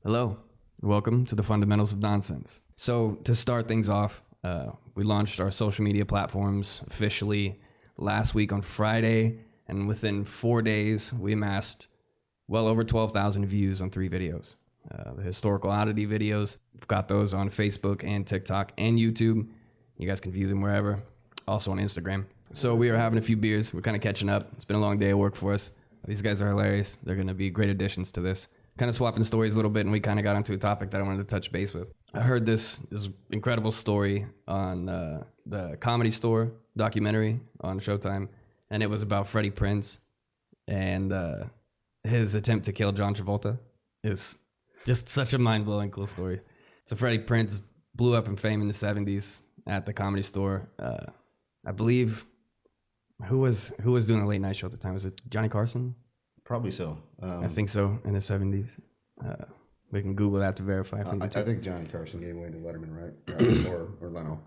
Hello, welcome to the Fundamentals of Nonsense. So to start things off, we launched our social media platforms officially last week on Friday, and within 4 days, we amassed well over 12,000 views on 3 videos. The historical oddity videos, we've got those on Facebook and TikTok and YouTube. You guys can view them wherever, also on Instagram. So we are having a few beers. We're kind of catching up. It's been a long day of work for us. These guys are hilarious. They're going to be great additions to this. Kind of swapping stories a little bit, and we kind of got onto a topic that I wanted to touch base with. I heard this incredible story on the Comedy Store documentary on Showtime, and it was about Freddie Prinze and his attempt to kill John Travolta. It's just such a mind-blowing cool story. So Freddie Prinze blew up in fame in the 70s at the Comedy Store. I believe, who was doing a late night show at the time? Was it Johnny Carson? Probably so. I think so, in the 70s. We can Google that to verify. I think Johnny Carson gave way to Letterman, right? or Leno.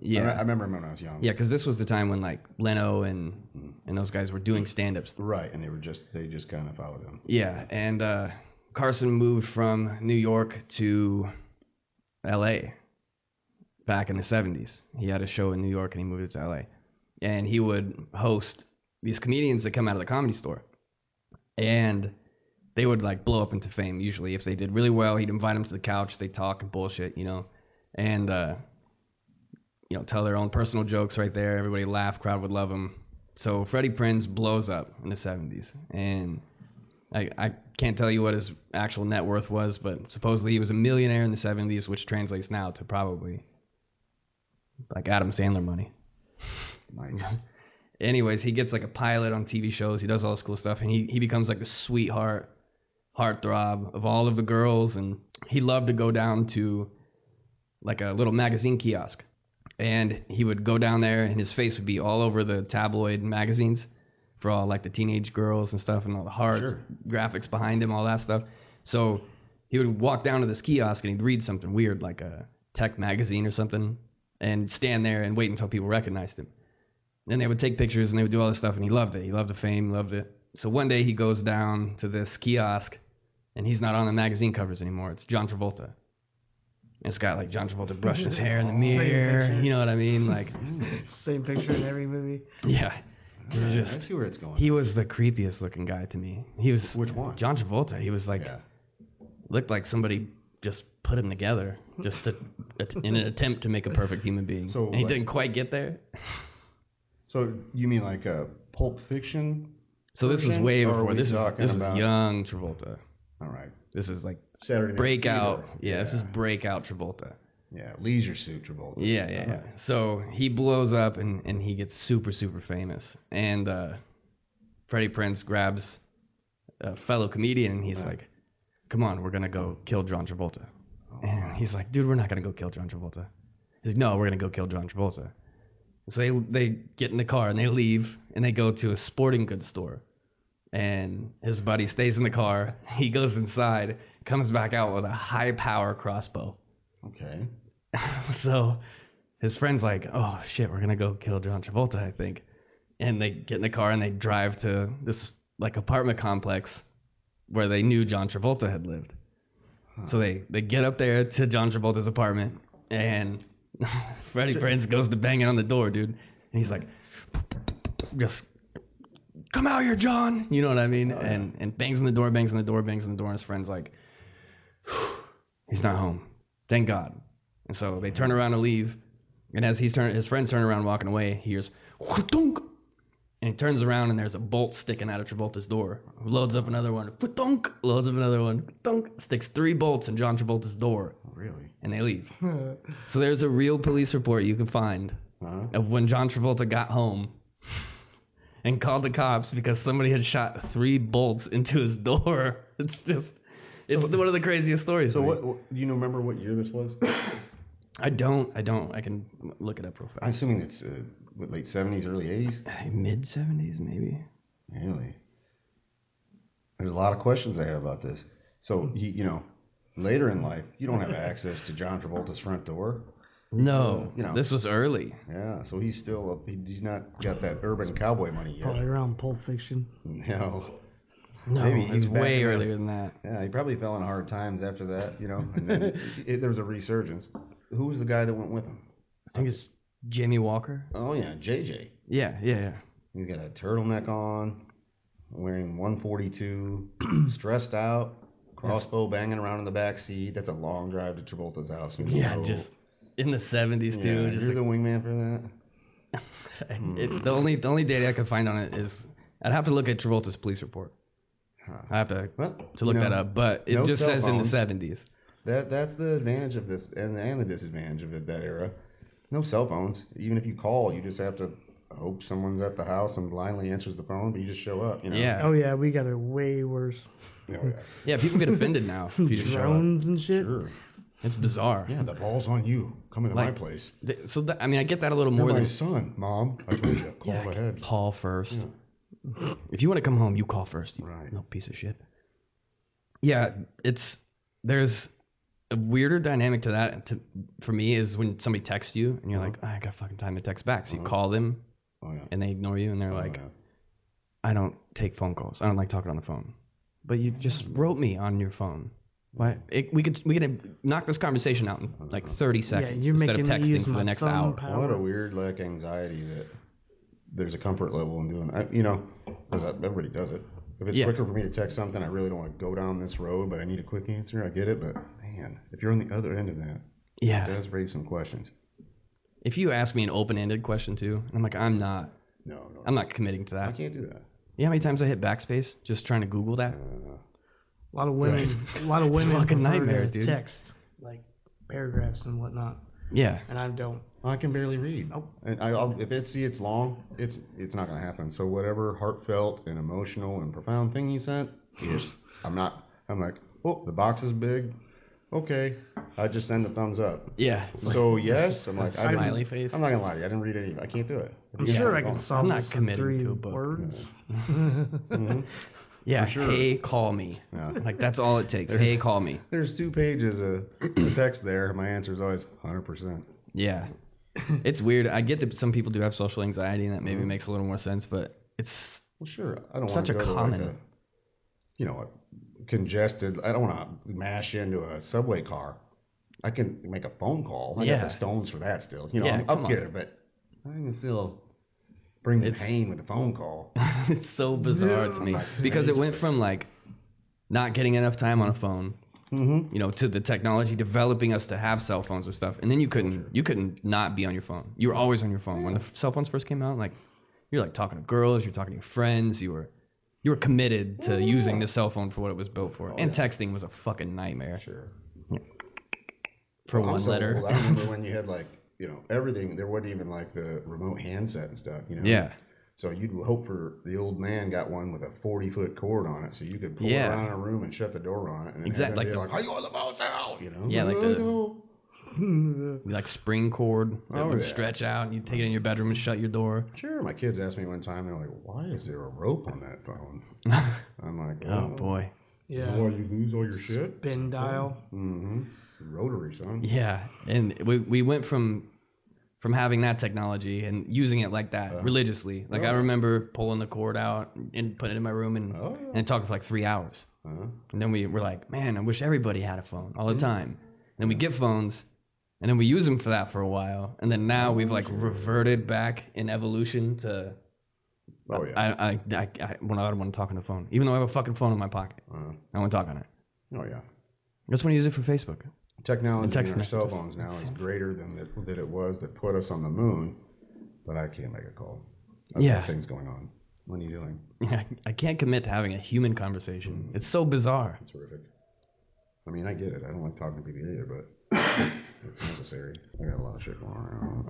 Yeah. I remember him when I was young. Yeah, because this was the time when like Leno and those guys were doing stand-ups. Right, and they just kind of followed him. Yeah, and Carson moved from New York to L.A. back in the 70s. He had a show in New York, and he moved it to L.A. And he would host these comedians that come out of the Comedy Store. And they would like blow up into fame. Usually if they did really well, he'd invite them to the couch. They'd talk and bullshit, and, tell their own personal jokes right there. Everybody laugh, crowd would love him. So Freddie Prinze blows up in the 70s. And I can't tell you what his actual net worth was, but supposedly he was a millionaire in the 70s, which translates now to probably like Adam Sandler money. Nice. Anyways, he gets like a pilot on TV shows. He does all this cool stuff, and he becomes like the sweetheart, heartthrob of all of the girls. And he loved to go down to like a little magazine kiosk, and he would go down there, and his face would be all over the tabloid magazines for all like the teenage girls and stuff, and all the hearts, graphics behind him, all that stuff. So he would walk down to this kiosk, and he'd read something weird, like a tech magazine or something, and stand there and wait until people recognized him. And they would take pictures and they would do all this stuff, and he loved it. He loved the fame, loved it. So one day he goes down to this kiosk, and he's not on the magazine covers anymore. It's John Travolta. And it's got like John Travolta brushing his hair in the mirror. You know what I mean? Like same picture in every movie. Yeah. I see where it's going. He was the creepiest looking guy to me. He was Which one? John Travolta. He was like looked like somebody just put him together just in an attempt to make a perfect human being. So, and he didn't quite get there. So you mean like a Pulp Fiction? So this was way before. This is about young Travolta. All right. This is like Saturday Night breakout. Fever. Yeah, this is breakout Travolta. Yeah, Leisure Suit Travolta. Yeah. So he blows up and he gets super, super famous. And Freddie Prinze grabs a fellow comedian and he's like, come on, we're going to go kill John Travolta. And he's like, dude, we're not going to go kill John Travolta. He's like, no, we're going to go kill John Travolta. So they get in the car and they leave and they go to a sporting goods store. And his buddy stays in the car. He goes inside, comes back out with a high power crossbow. Okay. So his friend's like, oh shit, we're going to go kill John Travolta, I think. And they get in the car and they drive to this like apartment complex where they knew John Travolta had lived. So they get up there to John Travolta's apartment and Freddie Prinze goes to banging on the door, dude. And he's like, just come out here, John. You know what I mean? Oh, yeah. And bangs on the door. And his friend's like, he's not home. Thank God. And so they turn around to leave. And as his friends turn around walking away, he hears, "Dunk." And he turns around and there's a bolt sticking out of Travolta's door. Loads up another one. "Dunk." Loads up another one. "Dunk." Sticks 3 bolts in John Travolta's door. Really? And they leave. So there's a real police report you can find of when John Travolta got home and called the cops because somebody had shot 3 bolts into his door. It's one of the craziest stories. So what do you remember what year this was? I don't. I can look it up real fast. I'm assuming it's late 70s, early 80s? Mid 70s, maybe. Really? There's a lot of questions I have about this. So, later in life, you don't have access to John Travolta's front door. No, this was early. Yeah, so he's still he's not got that urban cowboy money yet. Probably around Pulp Fiction. No. No, Maybe it's he's back way in the- earlier than that. Yeah, he probably fell in hard times after that, and then there was a resurgence. Who was the guy that went with him? I think it's Jamie Walker. Oh yeah, JJ. Yeah. He's got a turtleneck on, wearing 142, stressed out, crossbow banging around in the back seat. That's a long drive to Travolta's house. Yeah, just in the 70s too. Yeah, Just you're the wingman for that. the only data I could find on it is I'd have to look at Travolta's police report. I have to look that up, but it no just cell says phones. in the 70s. That's the advantage of this, and the disadvantage of that era. No cell phones. Even if you call, you just have to hope someone's at the house and blindly answers the phone, but you just show up. Yeah. Oh yeah, we got it way worse. Oh, yeah. Yeah, people get offended now if you just show up. Drones and shit. Sure. It's bizarre. Yeah, the ball's on you. Come into my place. I mean, I get that a little You're more my than son, Mom. I told you. Call ahead. call first. If you want to come home, you call first. You Right. no piece of shit. Yeah, there's a weirder dynamic to that. For me, is when somebody texts you and you're like, I got fucking time to text back. So you call them Oh yeah. and they ignore you and they're like, yeah. I don't take phone calls. I don't like talking on the phone. But you just wrote me on your phone. Why? We could knock this conversation out in like 30 seconds you're instead of making me texting use for the my next thumb hour. power. What a weird anxiety that there's a comfort level in doing that. Because everybody does it. If it's quicker for me to text something, I really don't want to go down this road, but I need a quick answer. I get it, but man, if you're on the other end of that, Yeah. it does raise some questions. If you ask me an open-ended question too, I'm like, I'm not committing to I that. can't do that. You know how many times I hit backspace just trying to Google that? A lot of women, fucking prefer nightmare, to dude. text like paragraphs and whatnot, Yeah. and I don't. I can barely read. Nope. And if it's long, it's not going to happen. So whatever heartfelt and emotional and profound thing you sent, I'm like, oh, the box is big. Okay. I just send a thumbs up. Yeah. It's like So yes, I'm like, smiley face. I'm not going to lie to you. I didn't read any. I can't do it. I'm sure I can solve I'm not this in committing 3 to a book. words. Yeah. sure. Hey, call me. Yeah. Like that's all it takes. Hey, call me. There's 2 pages of text there. My answer is always 100%. Yeah. It's weird. I get that some people do have social anxiety and that maybe makes a little more sense, but it's Well, sure. I don't Such want a to go common- to like a congested. I don't want to mash into a subway car. I can make a phone call. I Yeah. got the stones for that still. Yeah, I'm come up here, but I can still bring the pain with the phone call. it's so bizarre to me because it went from like not getting enough time on a phone, to the technology developing us to have cell phones and stuff, and then you couldn't not be on your phone. You were always on your phone when the cell phones first came out. Like you're like talking to girls, you're talking to your friends, you were committed to using the cell phone for what it was built for, and texting was a fucking nightmare. Sure. For I'm one so letter. old. I remember when you had everything. There wasn't even like the remote handset and stuff. Yeah. So you'd hope for the old man got one with a 40-foot cord on it, so you could pull it Yeah. around a room and shut the door on it. And then Exactly, have them like be like, "How you on the phone now?" Yeah, like "I the- know." Like spring cord that Oh, would yeah. stretch out, and you take it in your bedroom and shut your door. Sure, my kids asked me one time, they're like, "Why is there a rope on that phone?" I'm like, Oh boy. Yeah. Well, you lose all your shit. Spin dial. Mm-hmm. Rotary, son. Yeah, and we went from having that technology and using it like that religiously. Like I remember pulling the cord out and putting it in my room and talking for like 3 hours. And then we were like, man, I wish everybody had a phone all the time. And then we get phones, and then we use them for that for a while, and then now we've like reverted back in evolution to. Oh yeah. I don't want to talk on the phone, even though I have a fucking phone in my pocket. I want to talk on it. Oh yeah. I just want to use it for Facebook. Technology text in our cell messages. phones now is greater than that it was that put us on the moon, but I can't make a call. I've Yeah. got things going on. What are you doing? I can't commit to having a human conversation. It's so bizarre. It's horrific. I mean, I get it. I don't like talking to people either, but it's necessary. I got a lot of shit going on.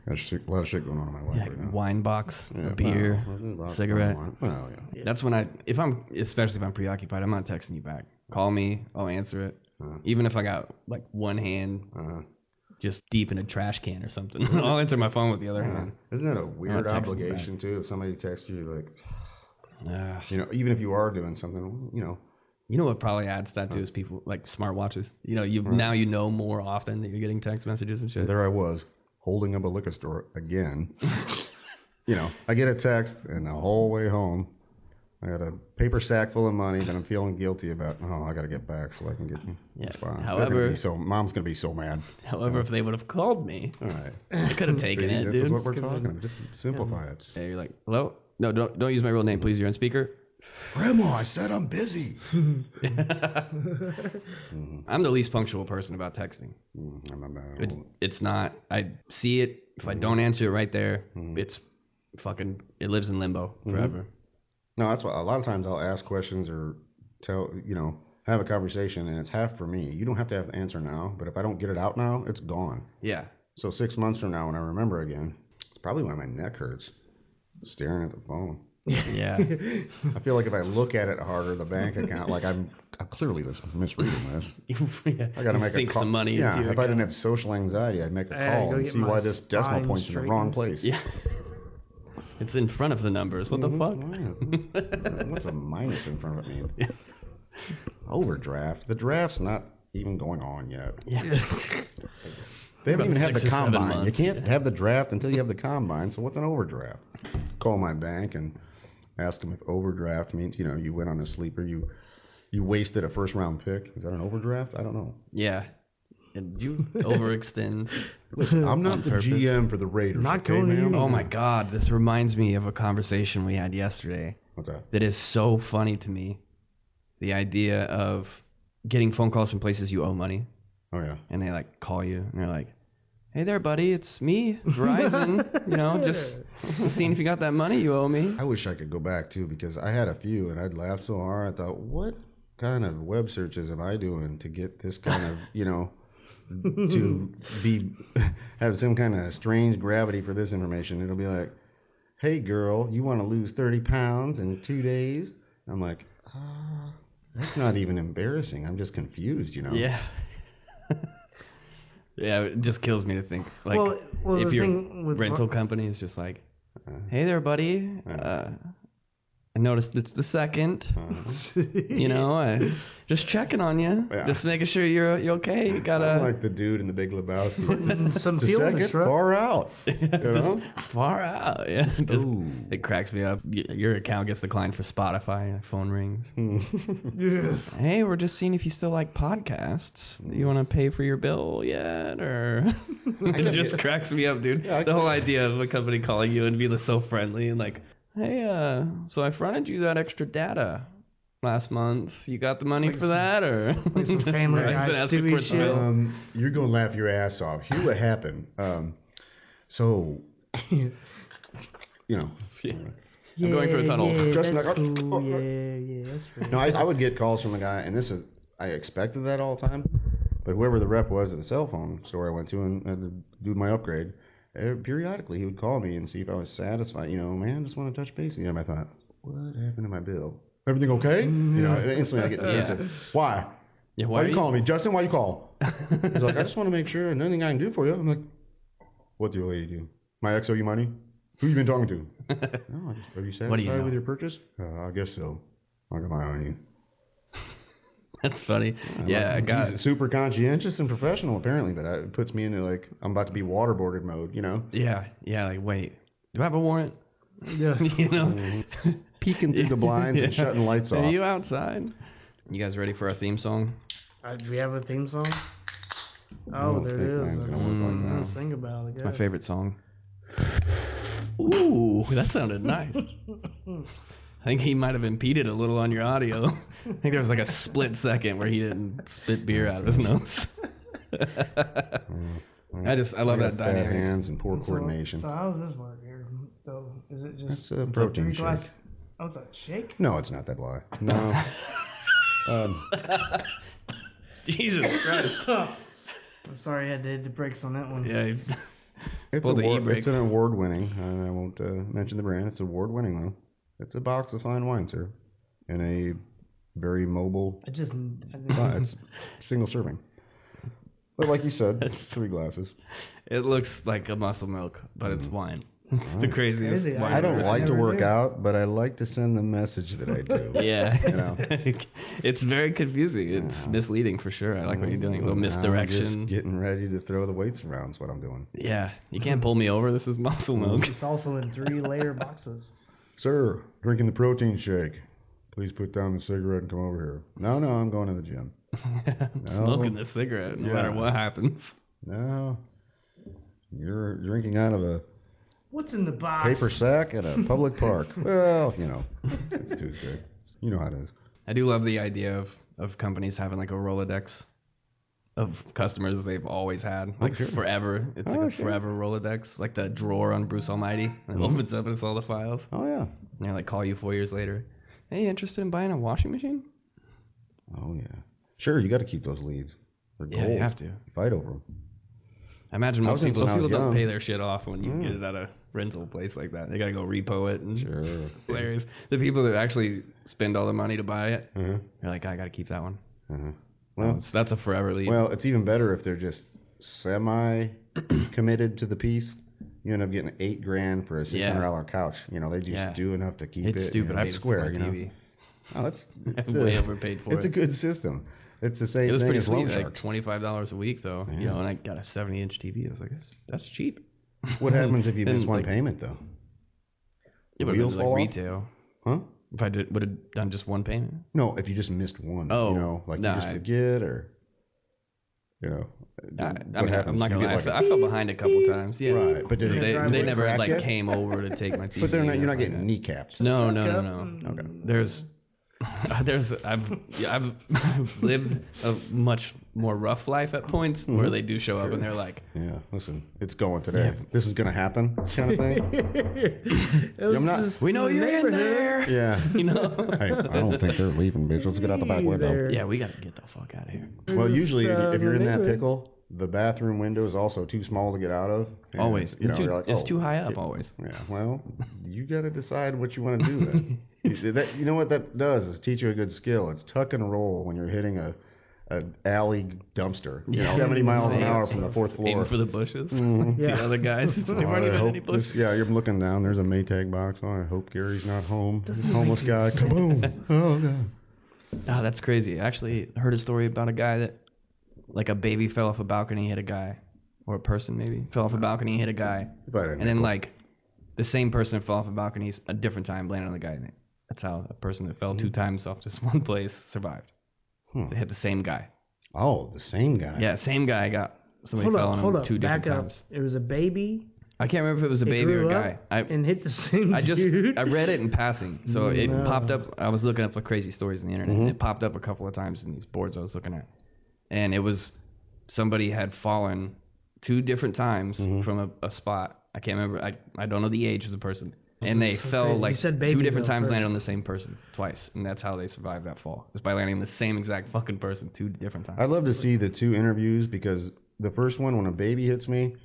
Got a lot of shit going on in my life right now. Wine box, Yeah, a beer, well, cigarette. Well, yeah. That's when especially if I'm preoccupied, I'm not texting you back. Call me, I'll answer it. Even if I got like one hand just deep in a trash can or something, I'll answer my phone with the other hand. Isn't that a weird text them obligation too? If somebody texts you, like, Ugh. even if you are doing something, You know what probably adds that to is people like smartwatches. Now you know more often that you're getting text messages and shit. there I was holding up a liquor store again. I get a text, and the whole way home, I got a paper sack full of money that I'm feeling guilty about. Oh, I got to get back so I can get. Yeah. Fine. However, Mom's gonna be so mad. however, if they would have called me, All right. I could have taken See, it, this dude. is what we're talking about. Just simplify it. Just, Yeah, you're like, hello? No, don't use my real name, please. You're on speaker. Grandma, I said I'm busy. I'm the least punctual person about texting. It's not. I see it. If I don't answer it right there, it's fucking. It lives in limbo forever. No, that's why a lot of times I'll ask questions or have a conversation, and it's half for me. You don't have to have the answer now, but if I don't get it out now, it's gone. Yeah. So 6 months from now, when I remember again, it's probably why my neck hurts, staring at the phone. Yeah. I feel like if I look at it harder, the bank account, like I'm clearly misreading this. Yeah. I got to make a call. Some money Yeah, into your if I didn't account. have social anxiety, I'd make a Hey, call go and get see my why this decimal spine point's in the wrong straightened. place. Yeah. It's in front of the numbers. What the fuck? What's a minus in front of me? Overdraft. The draft's not even going on yet. Yeah. They haven't About even had 6 the or 7 combine. You months. can't have the draft until you have the combine. So what's an overdraft? Call my bank and ask them if overdraft means you went on a sleeper. You wasted a first round pick. Is that an overdraft? I don't know. Yeah. And you overextend. Listen, I'm not On the purpose. GM for the Raiders. Not okay, going to ma'am? you. Oh my God. This reminds me of a conversation we had yesterday What's that? that is so funny to me. The idea of getting phone calls from places you owe money. Oh yeah. And they like call you and they're like, hey there, buddy, it's me, Verizon. Just seeing if you got that money you owe me. I wish I could go back too, because I had a few and I'd laugh so hard. I thought, what kind of web searches am I doing to get this kind of, to have some kind of strange gravity for this information? It'll be like, hey girl, you want to lose 30 pounds in 2 days? I'm like, that's not even embarrassing. I'm just confused, Yeah. Yeah, it just kills me to think. Like, well, if the your thing with rental company is just like, hey there, buddy. I noticed it's the second. I just checking on you, Yeah. just making sure you're okay. You I'm gotta like the dude in the Big Lebowski. Putting some The fuel in the second, truck. far out. just far out. Yeah, Ooh. it cracks me up. Your account gets declined for Spotify. Your phone rings. Yes. Hey, we're just seeing if you still like podcasts. Do you want to pay for your bill yet, or it just cracks me up, dude. Yeah, the whole idea of a company calling you and being so friendly and like, hey, so I fronted you that extra data last month. You got the money for that, or Like some Family Guy, asking Stewie for shit. bill? You're gonna laugh your ass off. Here's what happened. So, Yeah. I'm going through a tunnel. Yeah, Just that's like- cool. Yeah, that's fair. No, I would get calls from the guy, and I expected that all the time. But whoever the rep was at the cell phone store I went to and had to do my upgrade, periodically he would call me and see if I was satisfied. Man, just want to touch base. And I thought, what happened to my bill? Everything okay? Instantly I get defensive. Why? Yeah, Why are you calling me, Justin? Why you call? He's like, I just want to make sure, and nothing I can do for you. I'm like, what do you do? My ex owe you money? Who you been talking to? No, are you satisfied know? with your purchase? I guess so. I got my eye on you. That's funny. Yeah, I got. He's super conscientious and professional, apparently, but it puts me into like I'm about to be waterboarded mode. Yeah. Like, wait, do I have a warrant? Yeah. Peeking through the blinds and shutting lights Are off. you outside? You guys ready for our theme song? Do we have a theme song? Oh, there it think is. mine's That's gonna work like that. let's sing about it. It's my favorite song. Ooh, that sounded nice. I think he might have impeded a little on your audio. I think there was like a split second where he didn't spit beer out of his nose. I love that got fat dynamic. hands and poor coordination. So how does this work here? So is it just That's a protein three shake. glass? Oh, it's a shake? No, it's not that lie. No. Jesus Christ. I'm sorry I had to hit the brakes on that one. Yeah. It's Pull the e-brake. It's an award-winning. I won't mention the brand. It's award-winning though. It's a box of fine wine, sir, in a very mobile. It's single serving. But like you said, it's 3 glasses. It looks like a muscle milk, but it's wine. It's the craziest crazy. wine. I don't I've ever like to never work knew. out, but I like to send the message that I do. seen. Yeah. You It's very confusing. It's misleading for sure. I like what you're doing. A little I'm misdirection. just getting ready to throw the weights around is what I'm doing. Yeah. You can't pull me over. This is muscle milk. It's also in 3-layer boxes. Sir, drinking the protein shake. please put down the cigarette and come over here. No, I'm going to the gym. I'm smoking this cigarette no matter what happens. No, you're drinking out of a What's in the box? paper sack at a public park. Well, it's Tuesday. You know how it is. I do love the idea of companies having like a Rolodex of customers they've always had, like forever. It's like a forever Rolodex, like the drawer on Bruce Almighty. It opens up and it's all the files. Oh, yeah. And they like call you 4 years later. Hey, interested in buying a washing machine? Oh, yeah. Sure, you got to keep those leads. They're gold. Yeah, you have to. You fight over them. I imagine most thinking people when I was don't young. pay their shit off when you get it at a rental place like that. They got to go repo it and Sure. hilarious. The people that actually spend all the money to buy it, Uh-huh. they're like, I got to keep that one. Uh-huh. Well, That's a forever lead. well, it's even better if they're just semi-committed to the piece. You end up getting $8,000 for a $600 couch. They just do enough to keep it. It's stupid. I It's square. TV. Oh, it's way overpaid for It's it. a good system. It's the same It was thing pretty as sweet, Loan like Sharks. $25 a week though. And I got a 70-inch TV. I was like, that's cheap. What happens if you Then, miss one like, payment though? It would have wheels been like fall off? retail. Huh? If I would have done just one payment. No, if you just missed one. Oh, like nah, you just forget or. I what mean, I'm happens? not You gonna lie. get I fell behind a couple times. Yeah, Right, but did they never crack like yet? came over to take my TV. But or you're not anything getting like kneecapped. that. No. Okay. I've lived a much more rough life at points where they do show up and they're like, Yeah, listen, it's going today. This is gonna happen, kind of thing. I'm not. we know you're in there. Yeah. Hey, I don't think they're leaving, bitch. Let's get out the back window. Yeah, we gotta get the fuck out of here. Well, usually, if you're in that neighborhood. pickle, the bathroom window is also too small to get out of. And, Always. you're It's like, too high up. Always. Yeah. Well, you got to decide what you want to do then. You know what that does is teach you a good skill. It's tuck and roll when you're hitting a alley dumpster. 70 miles an hour from the fourth floor. Aim for the bushes. Mm-hmm. The other guys. There weren't even any bushes. You're looking down. There's a Maytag box. Oh, I hope Gary's not home. This homeless guy. Kaboom. Oh, God. Oh, that's crazy. I actually heard a story about a guy that, like, a baby fell off a balcony, hit a guy, or a person maybe fell off a balcony, hit a guy, and then like the same person fell off a balcony a different time, landed on the guy. That's how a person that fell 2 times off this one place survived. They hit the same guy. Oh, the same guy. Yeah, same guy got somebody fell on him 2 different times. It was a baby. I can't remember if it was a baby or a grew guy. up and hit the same dude. I read it in passing, so it popped up. I was looking up the crazy stories on the internet, and it popped up a couple of times in these boards I was looking at, and it was somebody had fallen 2 different times from a spot. I can't remember. I don't know the age of the person, and they fell crazy. You like said 2 baby different though times, first. landed on the same person twice, and that's how they survived that fall. Is by landing on the same exact fucking person 2 different times. I'd love to see the 2 interviews because the first one, when a baby hits me,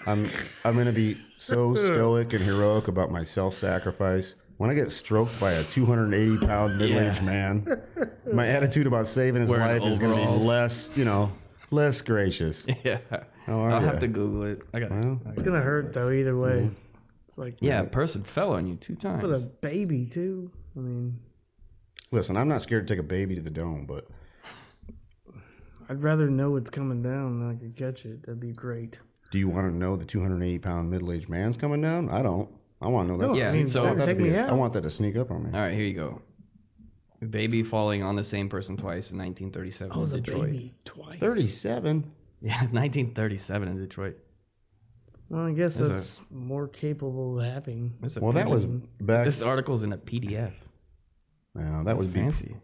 I'm gonna be so stoic and heroic about my self-sacrifice. When I get stroked by a 280-pound middle-aged man, my attitude about saving his Wearing life is gonna be overalls. less gracious. Yeah, How are I'll ya? have to Google it. I got. Well, It's gonna hurt though either way. It's like Yeah, a person fell on you 2 times. but a baby too. I mean, listen, I'm not scared to take a baby to the dome, but I'd rather know it's coming down than I could catch it. That'd be great. do you want to know the 280-pound middle-aged man's coming down? I don't. I want to know that. Yeah, I mean, so- better take me out. I want that to sneak up on me. All right, here you go. A baby falling on the same person twice in 1937 I was in a Detroit. baby twice. 37. Yeah, 1937 in Detroit. Well, I guess That's a- that's more capable of happening. That's a Well, that was back. This article's in a PDF. Now, that That's would be fancy.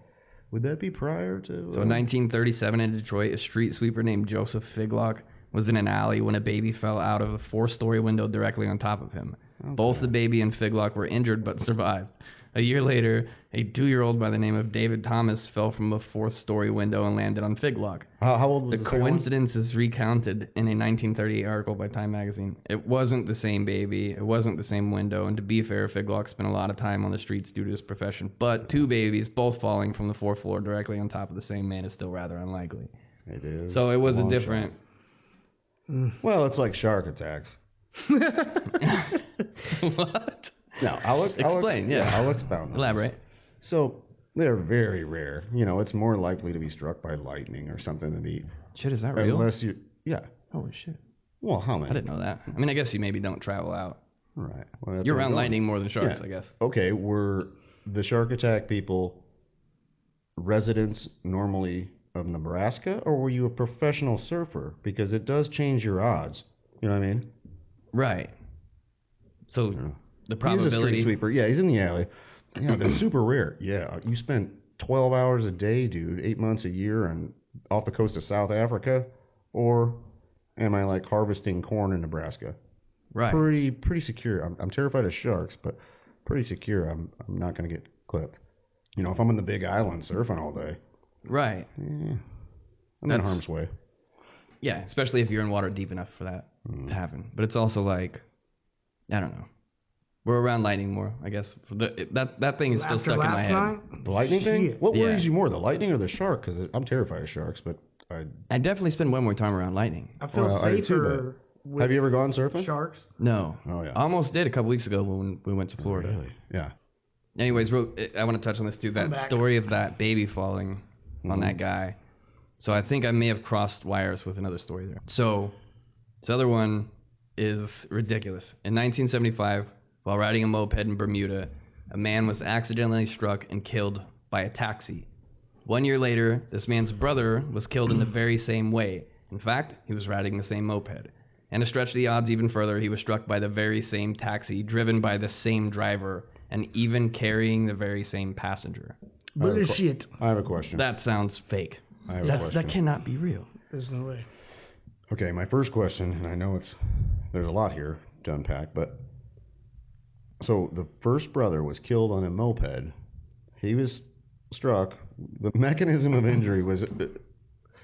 Would that be prior to? So in 1937 in Detroit, a street sweeper named Joseph Figlock was in an alley when a baby fell out of a 4-story window directly on top of him. Both the baby and Figlock were injured but survived. A year later, a 2-year-old by the name of David Thomas fell from a 4th-story window and landed on Figlock. How old was The the second one? coincidence is recounted in a 1938 article by Time magazine. It wasn't the same baby. It wasn't the same window. And to be fair, Figlock spent a lot of time on the streets due to his profession. But 2 babies, both falling from the 4th floor directly on top of the same man, is still rather unlikely. It is. So it was a long different. shot. Well, it's like shark attacks. What? No, Explain, yeah. I'll expound. on this. Elaborate. So they're very rare. It's more likely to be struck by lightning or something than be. Shit, is that real? Unless you, yeah. Holy shit. Well, how many? I didn't know that. I mean, I guess you maybe don't travel out. Right. Well, that's You're where I'm around going. lightning more than sharks, Yeah. I guess. Okay, the shark attack people residents normally of Nebraska, or were you a professional surfer? Because it does change your odds. You know what I mean? Right. So the He's a street probability. sweeper. Yeah, he's in the alley. Yeah, they're super rare. Yeah, you spent 12 hours a day, dude, 8 months a year, and off the coast of South Africa, or am I like harvesting corn in Nebraska? Right. Pretty secure. I'm terrified of sharks, but pretty secure. I'm not gonna get clipped. You know, if I'm in the Big Island surfing all day, Right. I'm in That's- harm's way. Yeah, especially if you're in water deep enough for that to happen. But it's also like, I don't know. We're around lightning more, I guess. That thing is still After stuck in my last head. night, The lightning thing? Shit. What Yeah. worries you more, the lightning or the shark? Because I'm terrified of sharks, but I definitely spend way more time around lightning. I feel Well, I do too, safer with have you ever gone surfing? sharks. No. Oh, yeah. I almost did a couple weeks ago when we went to Florida. Really? Yeah. Anyways, I want to touch on this too. That back. story of that baby falling on that guy. So I think I may have crossed wires with another story there. So this other one is ridiculous. In 1975, while riding a moped in Bermuda, a man was accidentally struck and killed by a taxi. 1 year later, this man's brother was killed in the very same way. In fact, he was riding the same moped. And to stretch the odds even further, he was struck by the very same taxi, driven by the same driver, and even carrying the very same passenger. Bullshit. I have a question. That sounds fake. I have a question. That cannot be real. There's no way. Okay, my first question, and I know there's a lot here to unpack, but so the first brother was killed on a moped. He was struck. The mechanism of injury was riding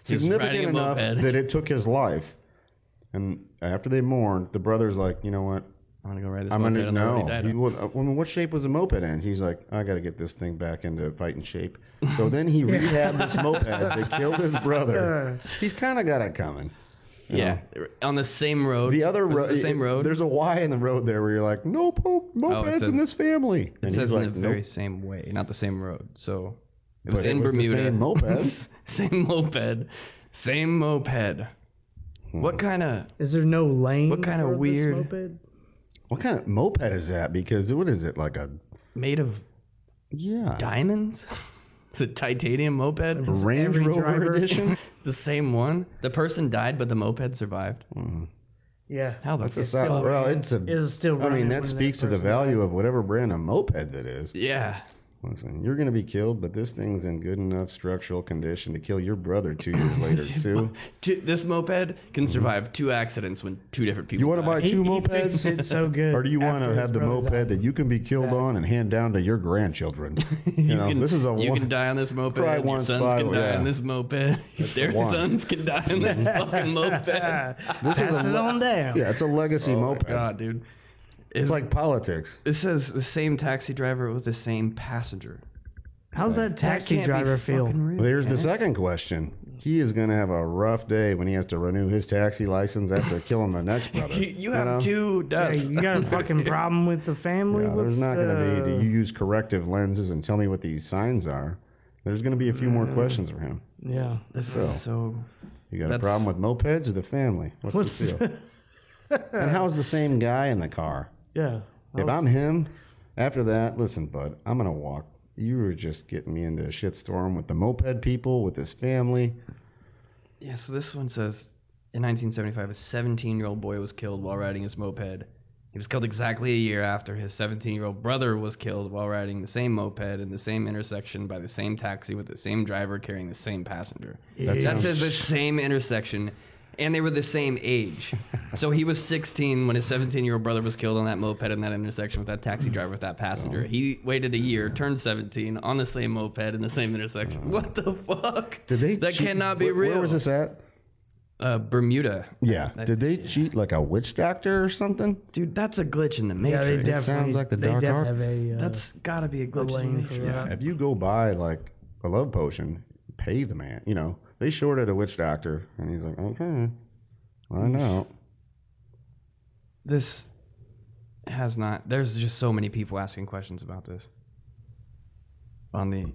significant a enough moped. that it took his life. And after they mourned, the brother's like, you know what? I'm gonna go ride this I'm moped. gonna and I already know. died He on. would, I mean, what shape was the moped in? He's like, I got to get this thing back into fighting shape. So then he rehabbed this moped that killed his brother. He's kind of got it coming. you Yeah, on the same road. The other Was it road, the same road. There's a Y in the road there where you're like, no mopeds says- in this family. It says he's in like, the very nope. same way, not the same road. So it was But it in was the Bermuda. same moped. Same moped. Same moped. What kind of? Is there no lane? What kinda for this weird- moped? What kind of moped is that? Because what is it, like a, Made of yeah, diamonds? It's a titanium moped. Range every Rover driver- edition? The same one. The person died, but the moped survived. Yeah. How the That's a fuck? sad, still well, running. it's a, It was still I mean, running that when speaks to the person value died. of whatever brand of moped that is. Yeah. Listen, you're going to be killed, but this thing's in good enough structural condition to kill your brother 2 years later, too. This moped can survive 2 accidents when 2 different people. You want to die. buy 2 He fixed mopeds? it so good. Or do you want to after his have the brother moped died. that you can be killed on and hand down to your grandchildren? You know, this is a You one. can die on this moped. Cry Your once, sons can five, die yeah. on this moped. Their one. sons can die on this fucking moped. Pass it on down. Yeah, it's a legacy Oh my moped. god, dude! It's like politics. It says the same taxi driver with the same passenger. How's that taxi can't be driver feel? fucking real, Well, here's the man. second question. He is going to have a rough day when he has to renew his taxi license after killing the next brother. You have know? 2 Yeah, deaths. you got a fucking problem with the family? Yeah, there's What's not going to be, the- do you use corrective lenses and tell me what these signs are? There's going to be a few more questions for him. Yeah. This So. is so. You got a That's- problem with mopeds or the family? What's the deal? And how's the same guy in the car? Yeah. If I'm him, after that, listen, bud, I'm going to walk. You were just getting me into a shitstorm with the moped people, with his family. Yeah, so this one says in 1975, a 17-year-old boy was killed while riding his moped. He was killed exactly a year after his 17-year-old brother was killed while riding the same moped in the same intersection by the same taxi with the same driver carrying the same passenger. That That says the same intersection, and they were the same age. So he was 16 when his 17-year-old brother was killed on that moped in that intersection with that taxi driver with that passenger. He waited a year, turned 17 on the same moped in the same intersection. What the fuck? Did they That cheat- cannot be where, real. Where was this at? Bermuda. Yeah. Did they cheat like a witch doctor or something? Dude, that's a glitch in the Yeah, Matrix. they definitely. sounds like the they dark definitely arc. have a. That's gotta be a glitch in lane the for Matrix. that. If you go buy like a love potion, pay the man. You know, they shorted a witch doctor, and he's like, okay, I know. This has not. There's just so many people asking questions about this. On the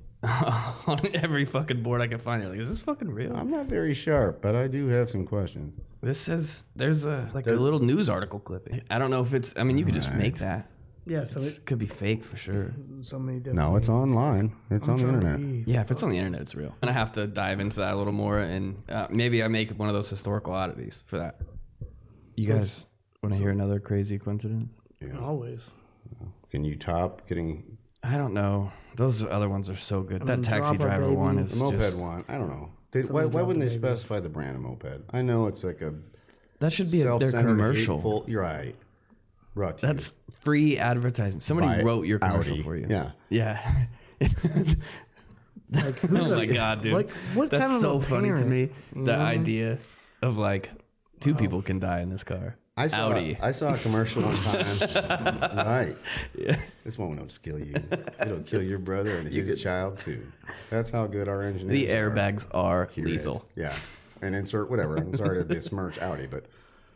on every fucking board I can find. You're like, is this fucking real? I'm not very sharp, but I do have some questions. This says there's a little news article clip. I don't know if it's. I mean, you could just make that. Yeah, so It could be fake for sure. so many different. No, it's online. It's on the internet. Yeah, if it's on the internet, it's real. And I have to dive into that a little more, and maybe I make one of those historical oddities for that. You guys want to hear another crazy coincidence? Yeah. Always. Can you top getting I don't know. Those other ones are so good. I That mean, taxi drop a driver baby. one the is moped just... one? I don't know. Somebody Why drop wouldn't a they baby. specify the brand of moped? I know it's like a That should be their self-centered, commercial. hateful. You're right. Brought to That's free advertisement. Somebody by wrote your commercial Audi. for you. Yeah. Yeah. Like, Oh my god, dude. Like, what That's kind of so a funny to parent, me. you The know what I mean? idea of like two people can die in this car. Audi. I saw a commercial one time. Right. Yeah. This one will kill you. It'll kill your brother and his child too. That's how good our engineers The are. airbags are Here it is. lethal. Yeah. And insert whatever. I'm sorry to besmirch Audi, but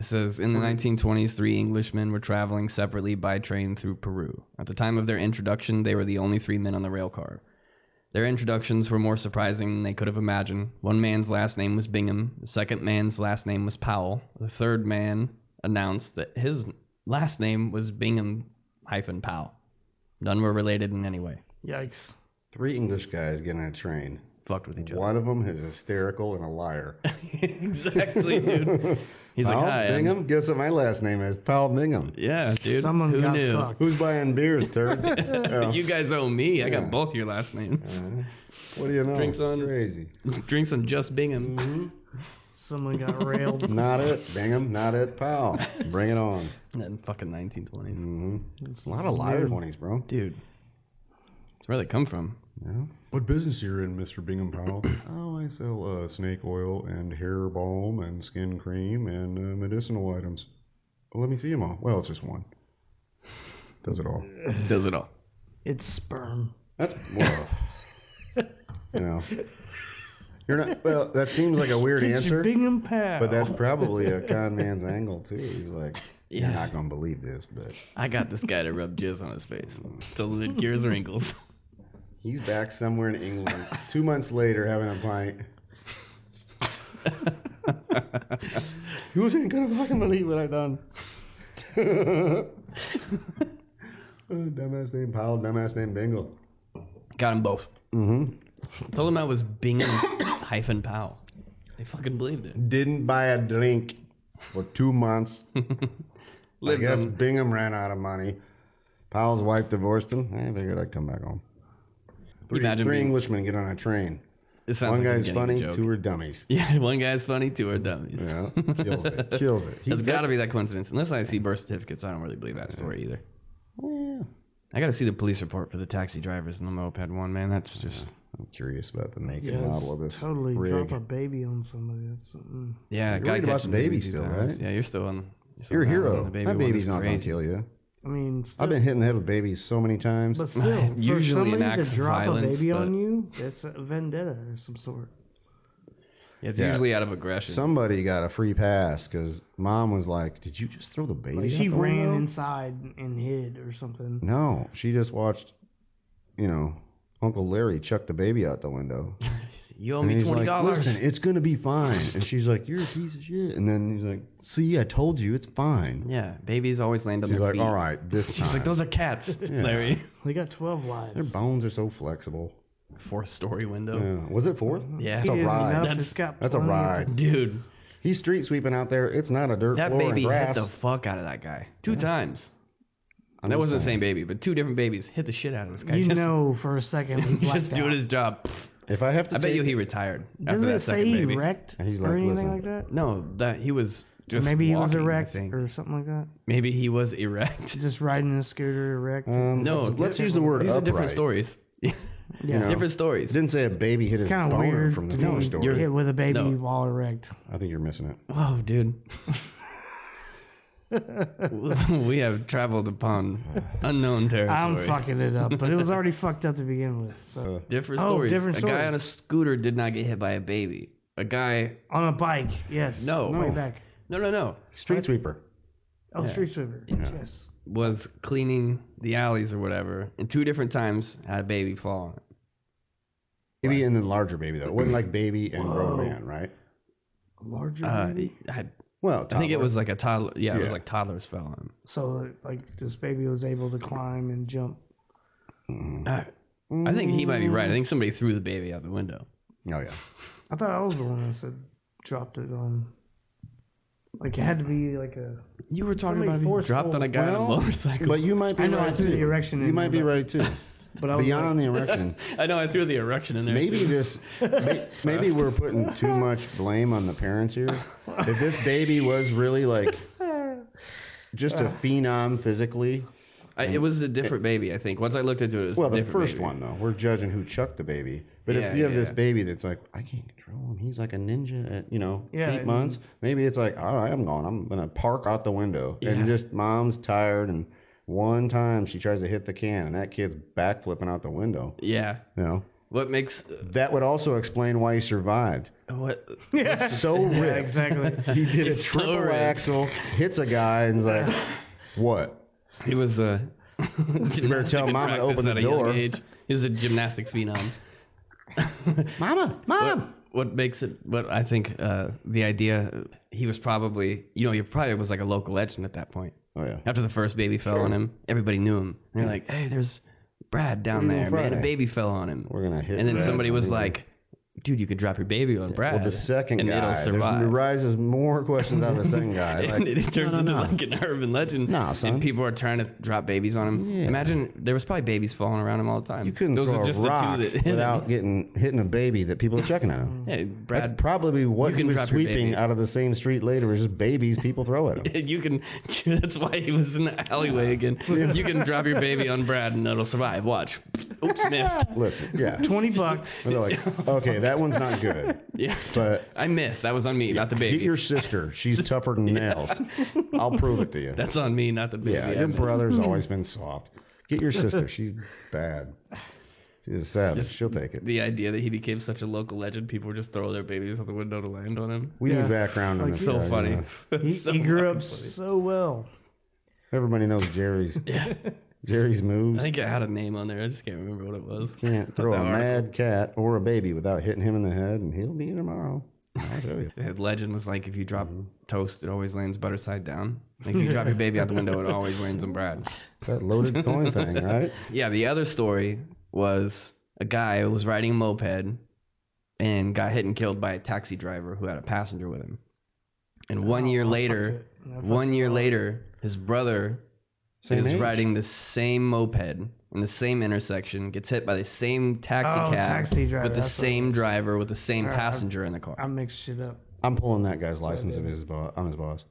It says in the 1920s, 3 Englishmen were traveling separately by train through Peru. At the time of their introduction, they were the only 3 men on the rail car. Their introductions were more surprising than they could have imagined. One man's last name was Bingham. The second man's last name was Powell. The third man announced that his last name was Bingham-Powell. None were related in any way. Yikes. 3 English guys get on a train. Fucked with each other. One of them is hysterical and a liar. Exactly, dude. He's Powell like, hi. Bingham? Guess what my last name is? Powell Bingham. Yeah, dude. Someone Who got knew? fucked. Who's buying beers, turds? Yeah. You guys owe me. I Yeah. got both your last names. What do you know? Drinks on- Crazy. Drinks on just Bingham. Someone got railed. Not it, Bingham. Not it, Powell. Bring it on. And then fucking 1920s. Mm-hmm. A lot of liars, 20s, bro. Dude. That's where they come from. Yeah. What business are you in, Mr. Bingham Powell? Oh, I sell snake oil and hair balm and skin cream and medicinal items. Well, let me see them all. Well, it's just one. Does it all. Does it all. It's sperm. That's, well, you know. You're not, well, that seems like a weird It's answer, Bingham Powell. but that's probably a con man's angle, too. He's like, you're Yeah. not going to believe this, but I got this guy to rub jizz on his face till it cures wrinkles. he's back somewhere in England 2 months later having a pint. You wasn't gonna fucking believe what I done. Dumbass named Powell, dumbass named Bingle. Got them both. Mm-hmm. Told him I was Bingham-Powell. They fucking believed it. Didn't buy a drink for 2 months. I Lived guess on- Bingham ran out of money. Powell's wife divorced him. I figured I'd come back home. Imagine Three being- Englishmen get on a train. It sounds One like guy's I'm getting funny, a joke. 2 are dummies. Yeah, one guy's funny, 2 are dummies. Yeah, kills it. Kills it. It's got to be that coincidence. Unless I see birth certificates, I don't really believe that story either. Yeah. I got to see the police report for the taxi drivers in the moped one, man. That's just... I'm curious about the make yeah, and it's model of this totally rig. drop a baby on somebody. That's Yeah, You're guy worried about catching the baby babies still, times. right? Yeah, you're still on... You're a on hero. The baby My one baby's is not going to crazy. kill you. I mean, still, I've been hitting the head with babies so many times. but still, Usually for an somebody act to of drop violence, a baby but- on you, that's a vendetta of some sort. Yeah, it's Yeah. usually out of aggression. Somebody got a free pass because mom was like, "Did you just throw the baby?" Like out she the ran window?" inside and hid or something. No, she just watched, Uncle Larry chuck the baby out the window. You owe And me he's $20. like, "Listen, it's gonna be fine." And she's like, "You're a piece of shit." And then he's like, "See, I told you, it's fine." Yeah, babies always land on She's their like, feet. "All right, this She's time." like, those are cats, Larry. They got 12 Their lives. bones are so flexible. 4th story window. Yeah. Was it 4th? Yeah. That's a Easy ride. enough, That's- it's got That's a plenty of- ride. Dude, He's street sweeping out there. It's not a dirt that floor baby and hit grass. the fuck out of that guy. 2 times. I'm That just wasn't the saying. same baby, but 2 different babies hit the shit out of this guy. You just, know for a second he blacked just doing out. his job. If I have to, I bet take you he retired Does after that it say second baby. erect He's or like, anything listen. like that? No, that he was just Maybe he was walking, I erect think. or something like that. Maybe he was erect. Just riding a scooter erect. No, let's use the word These are upright. different stories. Yeah. Different It stories. didn't say a baby hit his Kind of boner weird from the to floor be story. hit with a baby No. while erect. I think you're missing it. Whoa, dude. We have traveled upon unknown territory. I'm fucking it up, but it was already fucked up to begin with. So Different Oh, stories. different A guy on a stories. scooter did not get hit by a baby. A guy. on a bike, yes. No. way back. No. Street sweeper. Oh, street sweeper. Yes. Was cleaning the alleys or whatever, and 2 different times had a baby fall on it. Baby and then larger baby though. It wasn't like baby and grown man, right? Larger. Uh, baby? Well, I think it toddler. was like a toddler. Yeah, it was Yeah. like toddlers fell on him. So like this baby was able to climb and jump. I think he might be right. I think somebody threw the baby out the window. Oh yeah. I thought I was the one that said dropped it on. Like it had to be like a. You were talking Somebody about being dropped on a guy on a motorcycle. But you might be I know I right threw too. the erection You in might there, be right too. But I was Beyond like, the erection, I know I threw the erection in there. maybe too. maybe we're putting too much blame on the parents here. If this baby was really like just a phenom physically. It was a different baby, I think. Once I looked into it, it was Well, a the different first baby. one though, we're judging who chucked the baby. But Yeah, if you have this yeah. baby that's like, I can't control him. He's like a ninja at 8 I months. Maybe it's like, all right, I'm going. I'm gonna park out the window. Yeah. And just mom's tired, and one time she tries to hit the can, and that kid's backflipping out the window. Yeah. You know, What makes that would also explain why he survived. what? yeah, So ripped. yeah, exactly. He did It's a so triple ripped. axle, hits a guy, and is like, what? He was a. You better tell mama to open the door. He was a gymnastic phenom. Mom. What makes it? What I think the idea he was probably he probably was like a local legend at that point. Oh yeah. After the first baby fell on him, everybody knew him. And they're like, "Hey, there's Brad down What are you there, doing man. A Friday? baby fell on him." We're gonna hit. And then Brad. somebody was like, "Dude, you could drop your baby on Brad." Well, the second and guy, it'll survive. there rises more questions out of the second guy. And Like, it turns into like an urban legend. No, son. And people are trying to drop babies on him. Yeah. Imagine there was probably babies falling around him all the time. you couldn't Those throw are just a rock the two that hit without him. hitting a baby that people are checking at him. Hey, That's Brad, probably what you he can was drop your sweeping baby. out of the same street later, was just babies people throw at him. you can. That's why he was in the alleyway again. You can drop your baby on Brad and it'll survive. Watch. Oops, missed. Listen, yeah. $20. And they're like, okay, that one's not good. Yeah. But I missed. That was on me, not the baby. get your sister. She's tougher than nails. I'll prove it to you. That's on me, not the baby. Yeah, I your missed. brother's always been soft. Get your sister. She's bad. She's a savage. She'll take it. The idea that he became such a local legend, people would just throw their babies out the window to land on him. We Yeah. need background on Like, this. So guy, funny. you know. He grew up so well. Everybody knows Jerry's moves. I think I had a name on there. I just can't remember what it was. Can't throw a That article. mad cat or a baby without hitting him in the head, and he'll be here tomorrow. I'll show you. The legend was like, if you drop Mm-hmm. toast, it always lands butter side down. Like if you drop your baby out the window, it always lands on Brad. That loaded coin thing, right? Yeah, the other story was a guy who was riding a moped and got hit and killed by a taxi driver who had a passenger with him. And 1 year later, his brother Same is age. riding the same moped in the same intersection, gets hit by the same taxi cab taxi driver, with the that's same driver with the same Alright, passenger in the car. I mixed shit up. I'm pulling that guy's license if I'm his boss.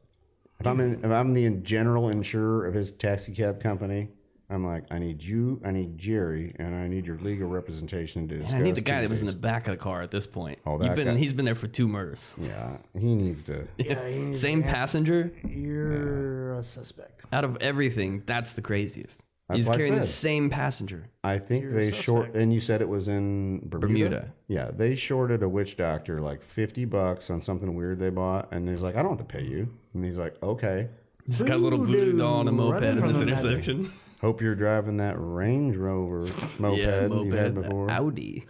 If I'm the general insurer of his taxi cab company, I'm like, I need you, I need Jerry, and I need your legal representation to discuss. And I need the guy that was in the Tuesdays. back of the car at this point. Oh, that guy. He's been there for 2 murders. Yeah, he needs to. Yeah, he needs Same to ask- passenger. You're a suspect. Out of everything, that's the craziest. That's He's what I carrying the said. same passenger. I think You're a they suspect. and you said it was in Bermuda. Yeah, they shorted a witch doctor like $50 on something weird they bought, and he's like, I don't have to pay you. And he's like, okay. He's got a little voodoo Voodoo, doll on a moped right in from this the magic. intersection. Hope you're driving that Range Rover moped, you had before. Audi.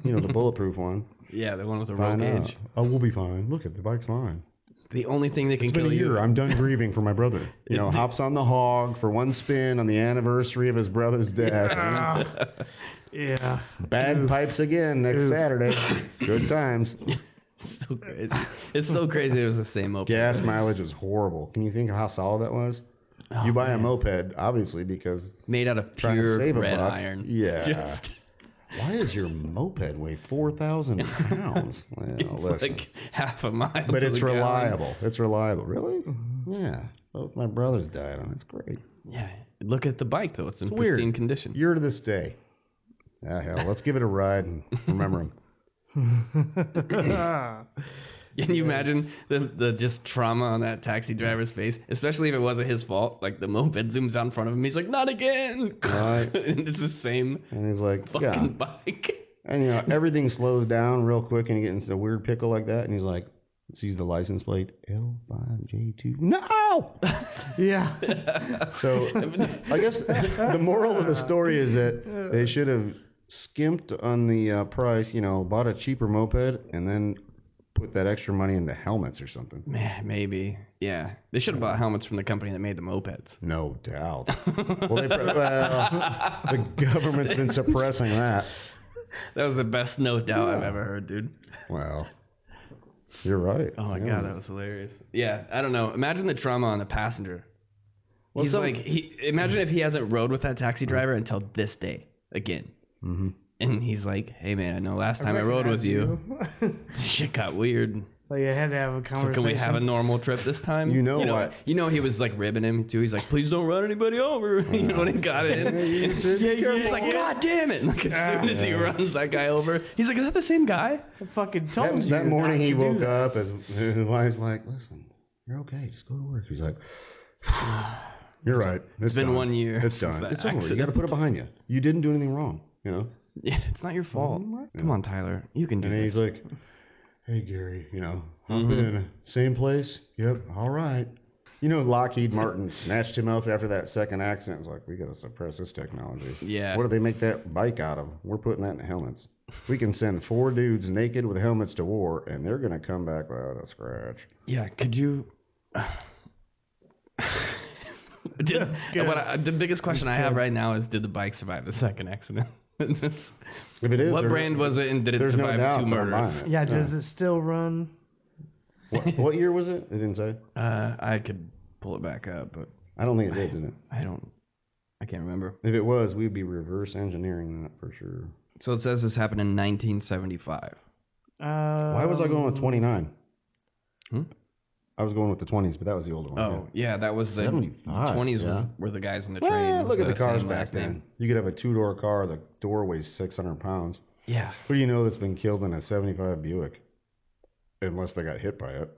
The bulletproof one. Yeah, the one with the roll Fine out. gauge. Oh, we'll be fine. Look at the bike's fine. The only thing that can It's been kill a year. you. I'm done grieving for my brother. Hops on the hog for one spin on the anniversary of his brother's death. Yeah. Bagpipes again next Saturday. Good times. It's so crazy. It's so crazy. It was the same moped. Gas mileage was horrible. Can you think of how solid that was? You buy a moped, obviously, because Made out of trying to pure save a red buck. iron. Yeah. Just Why does your moped weigh 4,000 pounds? Well, it's listen. like half a mile. But to it's the gallon. reliable. It's reliable. Really? Yeah. Both my brothers died on it. It's great. Yeah. Look at the bike though. It's in weird. pristine condition. Year to this day. Ah, hell, let's give it a ride and remember him. Can you imagine the just trauma on that taxi driver's face, especially if it wasn't his fault? Like the moped zooms out in front of him, he's like, "Not again!" Right. And it's the same And he's like, fucking yeah. bike. And, everything slows down real quick and you get into a weird pickle like that. And he's like, sees the license plate, L5J2. No! Yeah. So I guess the moral of the story is that they should have skimped on the price, bought a cheaper moped and then put that extra money into helmets or something. Maybe. Yeah. They should have bought helmets from the company that made the mopeds. No doubt. Well, the government's been suppressing that. That was the best no doubt I've ever heard, dude. Well, you're right. Oh my God, that was hilarious. Yeah, I don't know. Imagine the trauma on the passenger. Well, Imagine if he hasn't rode with that taxi driver until this day again. Mm-hmm. And he's like, hey man, I know last time I rode with you, shit got weird. Like I had to have a So conversation. can we have a normal trip this time? You know what? You know he was like ribbing him too. He's like, please don't run anybody over. You know when he got in. He's like, God damn it. Like as soon as he runs that guy over, he's like, is that the same guy? I fucking told you. That morning not he to do woke that. up as his wife's like, listen, you're okay. Just go to work. He's like, you're right. It's been done. 1 year. It's since done. that It's over. You accident. got to put it behind you. You didn't do anything wrong, you know? Yeah, it's not your fault. Come on, Tyler. You can do And this. he's like, hey, Gary, hop in. Same place? Yep. All right. Lockheed Martin snatched him up after that second accident. It's like, we got to suppress this technology. Yeah. What do they make that bike out of? We're putting that in helmets. We can send 4 dudes naked with helmets to war, and they're going to come back without a scratch. Yeah, could you... the biggest question I have right now is, did the bike survive the second accident? If it is, What brand was it, and did it there's no survive doubt 2 that I'm murders? buying it. Yeah, does it still run? What year was it? It didn't say. I could pull it back up, but I don't think it did, did it? I can't remember. If it was, we'd be reverse engineering that for sure. So it says this happened in 1975. Why was I going with 29? Hmm? I was going with the 20s, but that was the older one. Oh, yeah, that was the 75, 20s yeah. were the guys in the Well, train. look at the cars same back last then. name. You could have a 2-door car. The door weighs 600 pounds. Yeah. Who do you know that's been killed in a 75 Buick? Unless they got hit by it.